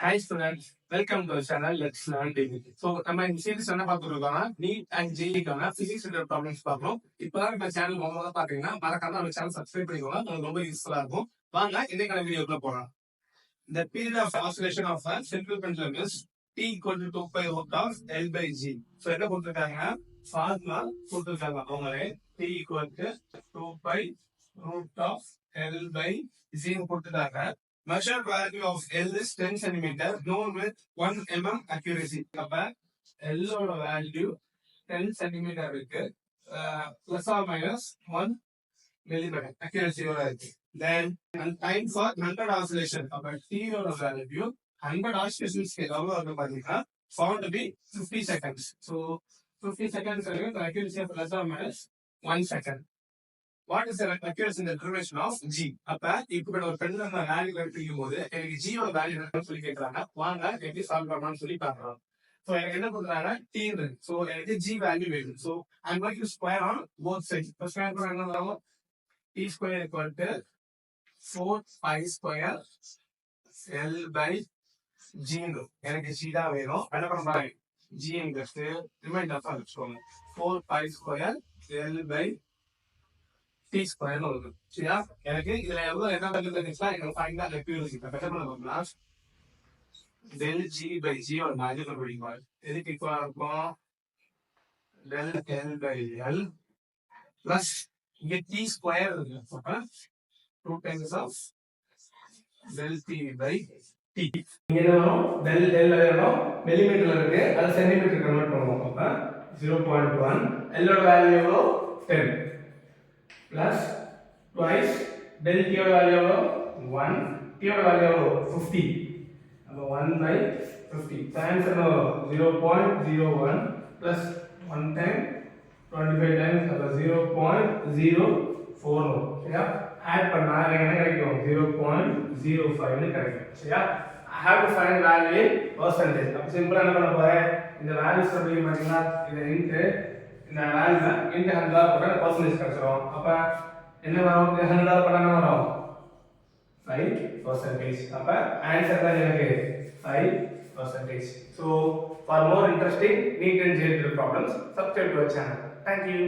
Hi students, welcome to the channel Let's Learn Daily. So நம்ம இந்த series என்ன பார்த்துருக்கோம்னா NEET and JEE-க்கான physics related problems பார்ப்போம். இப்பதான் நம்ம சேனல் முதல்ல பாத்தீங்கன்னா மறக்காம நம்ம சேனல் சப்ஸ்கிரைப் பண்ணிக்கோங்க, உங்களுக்கு ரொம்ப யூஸ்ஃபுல்லா இருக்கும். வாங்க இன்னைக்கான வீடியோக்குள்ள போலாம். The period of oscillation of a central pendulum is t equal to 2 pi root of L by G. So என்ன கொடுத்திருக்காங்க? ஃபார்முலா கொடுத்திருக்காங்க. அவங்களே t equal to 2 pi root of L by G கொடுத்திருக்காங்க. Measured value of L is 10 cm known with 1 mm accuracy. அப்ப L ஓட value 10 cm இருக்கு, plus or minus 1 mm accuracy ஓட இருக்கு. Then and time for 100 oscillation. அப்ப T ஓட value 100 oscillations எவ்வளவு இருக்கு பாத்தீங்கன்னா found to be 50 seconds. So 50 seconds the accuracy of plus or minus 1 second. What is the accuracy in the derivation of G? அப்ப இப்ப ஒரு பெண்ணுல வேல்யூ கண்டுபிடிக்கும் போது எனக்கு G ஓட வேல்யூ என்னன்னு சொல்லி கேட்கறாங்க. வாங்க எப்படி சால்வ் பண்ணலாம்னு சொல்லி பார்க்கலாம். So எனக்கு என்ன கொடுக்குறாங்க? T இருக்கு. So எனக்கு G வேல்யூ வேணும். So I'm going to square on both sides. இப்போ ஸ்கொயர் பண்ணா என்ன வரும்? T square equal to 4 pi square L by G. எனக்கு G தான் வேணும். என்ன பண்ண போறேன்? G ங்கிறது ரிமைண்டர் தான் வச்சுக்கோங்க. 4 pi square L by T square வருது. சரியா? எனக்கு இதுல எவ்வளவு என்ன கண்டுபிடிச்சா எனக்கு ஃபைண்ட் தி அக்யூரசி. இப்ப என்ன பண்ண போறோம்னா del G by G ஓட வேல்யூ கண்டுபிடிக்கணும். எதுக்கு ஈக்குவலா இருக்கும்? del L by L plus இங்க T ஸ்கொயர் இருக்கு. அப்ப 2 times of del T by T. இங்க என்ன வரும்? del L வரும். மில்லிமீட்டர்ல இருக்கு. அது சென்டிமீட்டர் கன்வர்ட் பண்ணுவோம். அப்ப 0.1 L ஓட வேல்யூ எவ்வளவு? 10 plus twice del T ஓட வேல்யூ எவ்வளவு? 1, T ஓட வேல்யூ எவ்வளவு? 50. அப்ப 1 by 50. ஆன்சர் எவ்வளவு? 0.01 plus 1 time 25 times அப்ப 0.04. சரியா? ஆட் பண்ணா எனக்கு என்ன கிடைக்கும்? 0.05 னு கிடைக்கும். சரியா? I have to find value in percentage. அப்ப சிம்பிளா என்ன பண்ண போறேன்? இந்த வேல்யூஸ் எப்படி பாத்தீங்கன்னா இத இன்டு இந்த வேல்யூல இன்டு 100 போட்டா பெர்சன்டேஜ் கிடைச்சிரும். அப்ப என்ன வரும்? 100 போட்டா என்ன வரும்? 5%. அப்ப ஆன்சர் தான் எனக்கு 5%. So for more interesting NEET and JEE problems, subscribe to our channel. Thank you.